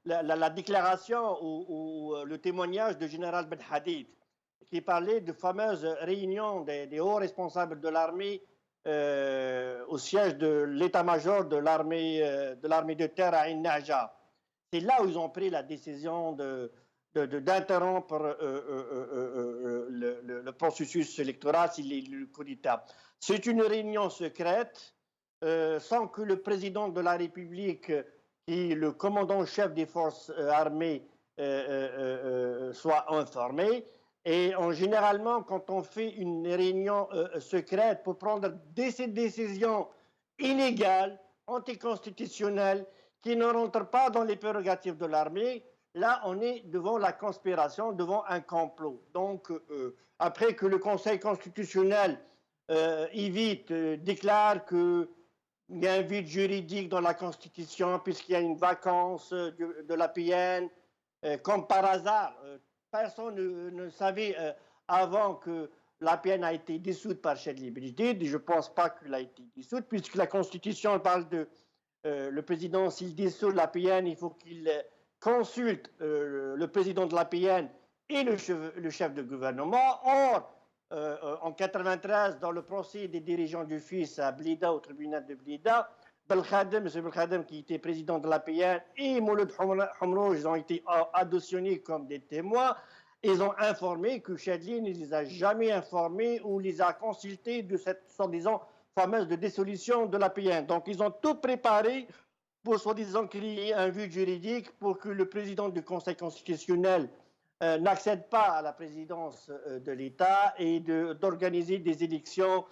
la déclaration ou le témoignage du général Ben Hadid, qui parlait de fameuses réunions des hauts responsables de l'armée au siège de l'état-major de l'armée de terre à Naja. C'est là où ils ont pris la décision d'interrompre le processus électoral s'il est le coup d'État. C'est une réunion secrète sans que le président de la République, qui est le commandant-chef des forces armées, soit informé. Et généralement, quand on fait une réunion secrète pour prendre des décisions illégales, anticonstitutionnelles, qui ne rentrent pas dans les prérogatives de l'armée, là, on est devant la conspiration, devant un complot. Donc, après que le Conseil constitutionnel déclare qu'il y a un vide juridique dans la Constitution, puisqu'il y a une vacance de l'APN, comme par hasard, personne ne savait avant que l'APN a été dissoute par Chedli Benjedid. Je ne pense pas qu'elle a été dissoute, puisque la Constitution parle de le président, s'il dissout l'APN, il faut qu'il consulte le président de l'APN et le chef de gouvernement. Or, en 1993, dans le procès des dirigeants du fils à Blida, au tribunal de Blida, M. Belkhadem, qui était président de l'APN, et Mouloud Homrouj, ils ont été auditionnés comme des témoins. Ils ont informé que Chedli ne les a jamais informés ou les a consultés de cette, soi-disant, fameuse de dissolution de l'APN. Donc, ils ont tout préparé pour, soi-disant, qu'il y ait un vide juridique pour que le président du Conseil constitutionnel n'accède pas à la présidence de l'État et d'organiser des élections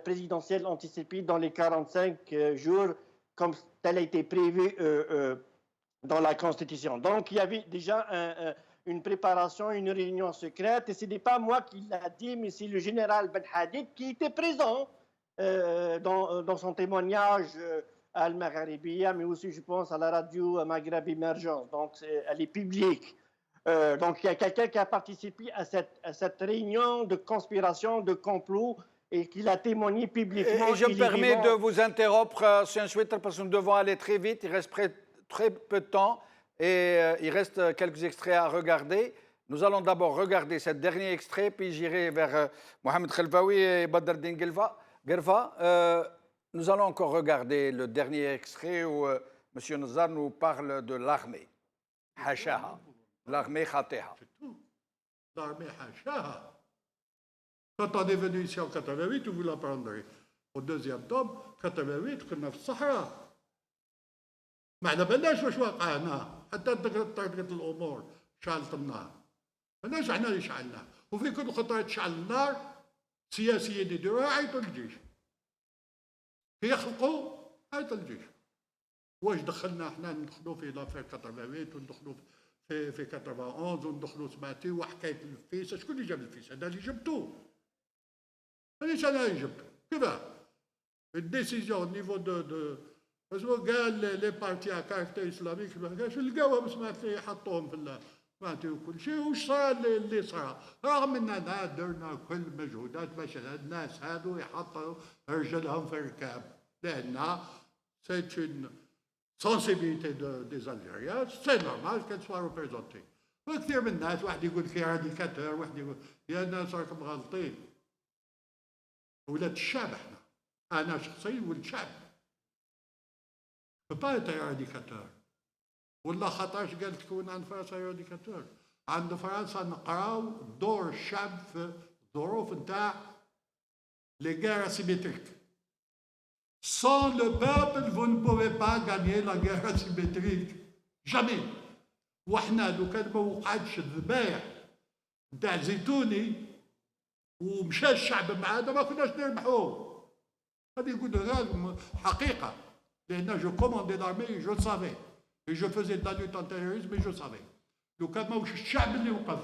présidentielles anticipées dans les 45 jours, comme tel a été prévu dans la Constitution. Donc, il y avait déjà une préparation, une réunion secrète, et ce n'est pas moi qui l'a dit, mais c'est le général Ben Hadid qui était présent dans son témoignage à Al-Magharibiya, mais aussi, je pense, à la radio Maghreb Émergence. Donc, elle est publique. Donc, il y a quelqu'un qui a participé à cette réunion de conspiration, de complot, et qui l'a témoigné publiquement. Et je me permets de vous interrompre, Sien Schwitter, parce que nous devons aller très vite. Il reste très peu de temps et il reste quelques extraits à regarder. Nous allons d'abord regarder ce dernier extrait, puis j'irai vers Mohamed Khalfaoui et Badreddine Guelfa. Nous allons encore regarder le dernier extrait où M. Nazar nous parle de l'armée. Hashaha. L'armée Khateha. C'est tout. L'armée Hashaha. Quand on est venu ici en 88, vous l'apprendrez. Au deuxième tome, 88, كنا في الصحراء. ما عجبناش واش وقعنا حتى تغيرت الامور شعلت النار. ماناش احنا اللي شعلناه، وفي كل خطوه تشعل النار سياسيين يديروها يعيطوا للجيش. يخلقوا هذا الجيش. واش دخلنا احنا ندخلوا في لافير 88 وندخلوا في 91 وندخلوا سمعتي وحكايه الفيس، شكون اللي جاب الفيس؟ هذا اللي جبتوه. مانيش انا اللي جبته، كيفاه؟ الديسيزيون نيفو دو قال لي بارتي ا كاركتير اسلاميك ما كاش لقاوهم سمعتي حطوهم في سمعتي وكل شيء. وش صار اللي صار؟ رغم اننا درنا كل مجهودات باش الناس هادو يحطوا رجلهم في الركاب، لان سيت اون sensibilité des Algériens, c'est normal qu'elle soit représentée. وكثير من الناس واحد يقول لك راديكاتور، واحد يقول يا ناس راكم غالطين. ولاد الشعب احنا، انا شخصيا ولد شعب. با انت راديكاتور. ولا خاطرش قال تكون عند فرنسا راديكاتور. عند فرنسا نقراو دور الشعب في الظروف نتاع لي غير اسيمتريك. Sans le peuple, vous ne pouvez pas gagner la guerre asymétrique. Jamais. وحنا لو كان ما وقعتش الذبايح نتاع زيتوني ومشى الشعب معانا ما كناش نربحوه. هذه يقول غير حقيقة. لأن جو كوموندي لارمي جو سافي. Et je faisais de la lutte antiterroriste, mais je savais. لو كان ما وش الشعب اللي وقف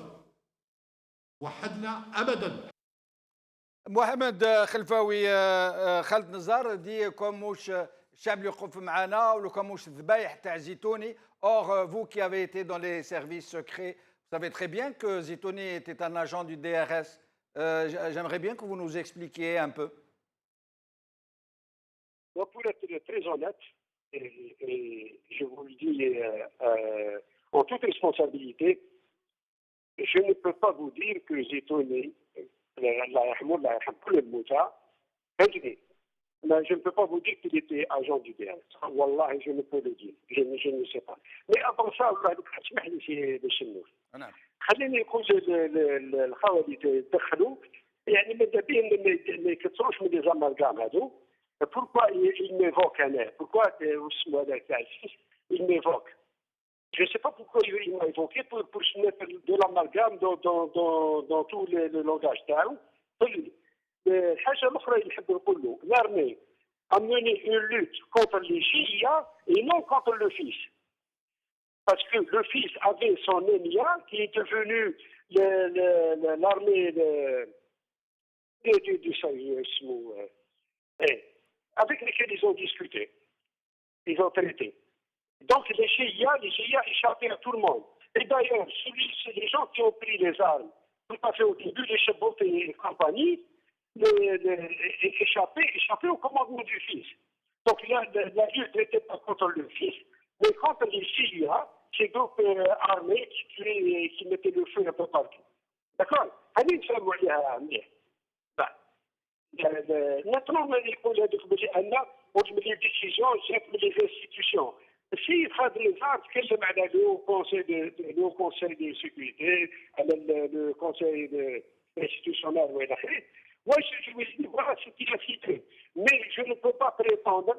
وحدنا أبدا. Mohamed Khelfaoui, Khaled Nazar dit comme mouche الشعب اللي يقف معنا ولا comme mouche ذبايح تاع زيتوني. Or, vous qui avez été dans les services secrets, vous savez très bien que Zitouni était un agent du DRS. J'aimerais bien que vous nous expliquiez un peu. Donc, pour être très honnête, et je vous le dis en toute responsabilité, je ne peux pas vous dire que Zitouni, mais je ne peux pas vous dire qu'il était agent du DRS. Wallah, je ne peux le dire. Je ne sais pas. Mais avant ça, الله تسمح لي شي باش نقول. خليني نقول الخوالي تدخلوا يعني ماذا بهم ما يكثروش من لي زامالغام هذو. Pourquoi il m'évoque Anna? Pourquoi اسمه هذاك تاع الفيس il m'évoque? Je ne sais pas pourquoi il m'a évoqué pour se mettre de l'amalgame dans tout le langage تاعو. الحاجة الأخرى اللي نحب نقول له l'armée a mené une lutte contre les chiites et non contre le fils. Parce que le fils avait son émia qui est devenu l'armée avec lesquels ils ont discuté, ils ont traité. Donc les chiites échappaient à tout le monde. Et d'ailleurs, les gens qui ont pris les armes, tout à fait au début, les Chebot et compagnie, échappaient au commandement du fils. Donc la lutte n'était pas contre le fils, mais contre les chiites, ces groupes armés qui mettaient le feu un peu partout. D'accord? Allez, ça va aller. Maintenant, on met les décisions, c'est les institutions. Si Khaled Nazar تكلم على le conseil de sécurité, le conseil institutionnel ou l'autre, moi je lui dis voilà ce qu'il a cité. Mais je ne peux pas prétendre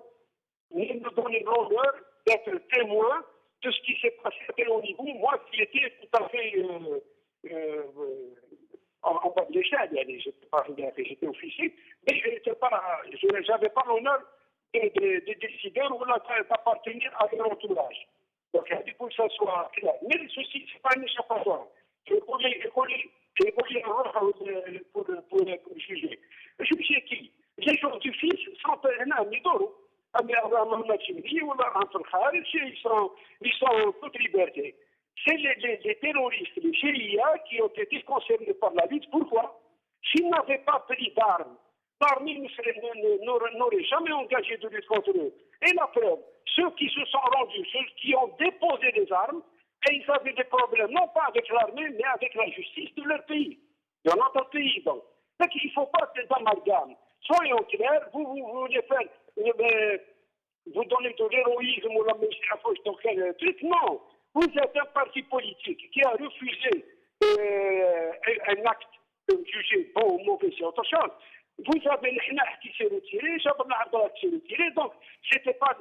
ni me donner l'honneur d'être témoin de ce qui s'est passé à tel niveau. Moi qui étais tout à fait en bas de l'échelle, j'étais officier, mais je n'avais pas l'honneur de décider ou d'appartenir à leur entourage. Donc, il faut que ça soit clair. Mais ceci, ce n'est pas un échappatoire. Je voulais pour juger. Je me suis dit, les gens du fils sont un midoro. Ils sont toute liberté. C'est les terroristes, les chiites qui ont été concernés par la lutte. Pourquoi? S'ils n'avaient pas pris d'armes, l'armée n'aurait jamais engagé de lutte contre eux. Et la preuve, ceux qui se sont rendus, ceux qui ont déposé des armes, et ils avaient des problèmes, non pas avec l'armée, mais avec la justice de leur pays, de notre pays. Donc il ne faut pas d'amalgame. Soyons clairs, vous voulez faire, vous donnez de l'héroïsme ou la méchanceté dans quel truc? Non. Vous êtes un parti politique qui a refusé un acte jugé bon ou mauvais, c'est autre chose. Vous avez le Hnah qui s'est retiré, Jabal Abdallah qui s'est retiré, donc c'était pas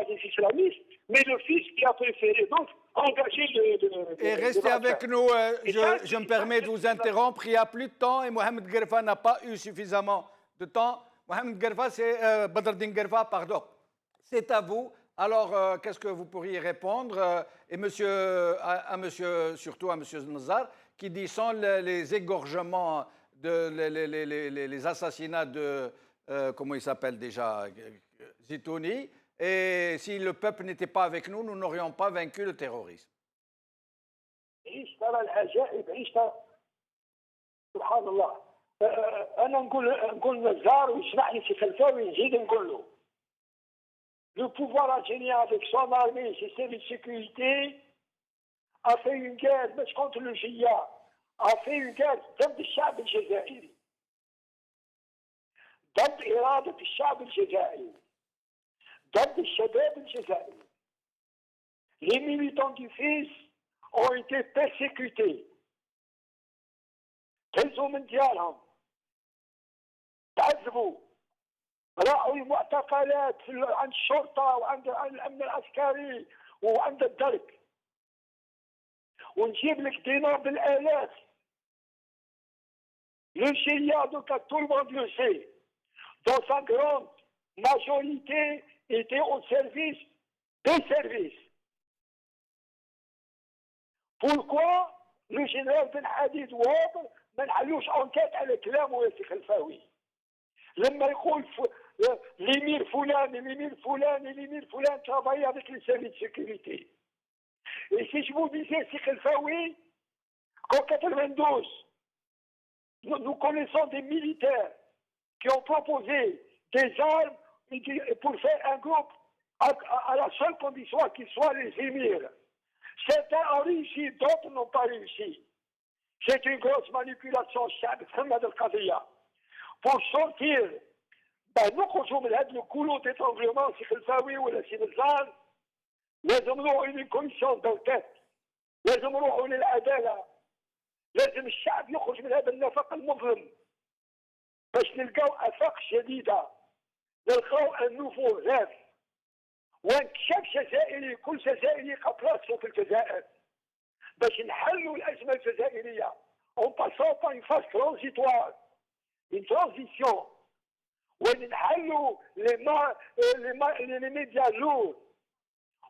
des islamistes, mais le fils qui a préféré donc engager Et restez avec nous, je me permets de vous interrompre, il n'y a plus de temps et Mohamed Gerfa n'a pas eu suffisamment de temps. Mohamed Gerfa, c'est Badreddin Gerfa, pardon. C'est à vous. Alors, qu'est-ce que vous pourriez répondre et surtout à monsieur Nazar, qui dit sans les égorgements, les assassinats de, comment il s'appelle déjà, Zitouni, et si le peuple n'était pas avec nous, nous n'aurions pas vaincu le terrorisme. عيش ترى العجائب عيش ترى سبحان الله. انا نقول نزار ويسمح لي سي خلفاوي نزيد نقول له le pouvoir algérien avec son armée et ses services de sécurité a fait une guerre مش contre le GIA, a fait une guerre ضد الشعب الجزائري, ضد إرادة الشعب الجزائري, ضد الشباب الجزائري. Les militants du FIS ont été persécutés. تهزوا من ديارهم, تعذبوا, راحوا المعتقلات عند الشرطة وعند الأمن العسكري وعند الدرك, ونجيب لك دينار بالآلاف. Le GIA, donc tout le monde le sait, dans sa grande majorité, était au service des services. Pourquoi le général Ben Hadid Ouad ما نحلوش انكيت على كلامه يا سي خلفاوي لما يقول l'émir فلان travaille avec les services de sécurité. Et si je vous disais, si Khelfaoui, qu'en 92, nous connaissons des militaires qui ont proposé des armes pour faire un groupe à la seule condition qu'ils soient les émirs. Certains ont réussi, d'autres n'ont pas réussi. C'est une grosse manipulation, pour sortir. نخرجوا من هذا الكولو ديتونغلومون سي خلفاوي ولا سي نزار, لازم نروحوا للكوميسيون دوتات, لازم نروحوا للعداله, لازم الشعب يخرج من هذا النفق المظلم باش نلقاو افاق جديده, نلقاو ان نوفو غاف وانكشاف جزائري, كل جزائري يلقى بلاصتو في الجزائر باش نحلوا الازمه الجزائريه en passant par une phase transitoire, une transition. ونحلوا les médias lourds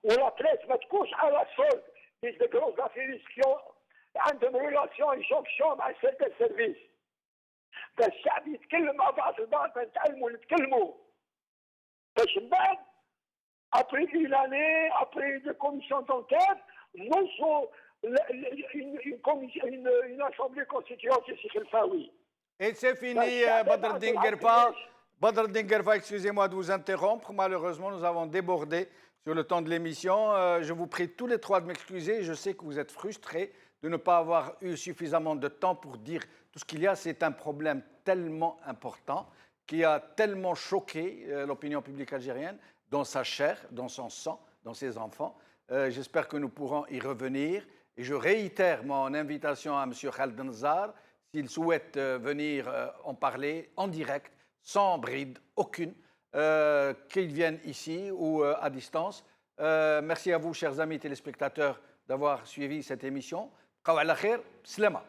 ولا بريس ما تكونش على صلب des gros affairistes qui ont عندهم ريلاسيون ايجونكسيون مع سيرتان سيرفيس باش الشعب يتكلم مع بعض البعض, نتكلموا باش من بعد après une année, après une commission d'enquête, nous sommes une assemblée constituante ici Khelfaoui. Et c'est fini, Badreddine Guerfa. Badreddine Guerfa, excusez-moi de vous interrompre. Malheureusement, nous avons débordé sur le temps de l'émission. Je vous prie tous les trois de m'excuser. Je sais que vous êtes frustrés de ne pas avoir eu suffisamment de temps pour dire tout ce qu'il y a. C'est un problème tellement important qui a tellement choqué l'opinion publique algérienne, dans sa chair, dans son sang, dans ses enfants. J'espère que nous pourrons y revenir. Et je réitère mon invitation à M. Khaled Nazar, s'il souhaite venir en parler en direct, sans bride aucune, qu'ils viennent ici ou à distance. Merci à vous, chers amis téléspectateurs, d'avoir suivi cette émission. Qawa ala khair, slama.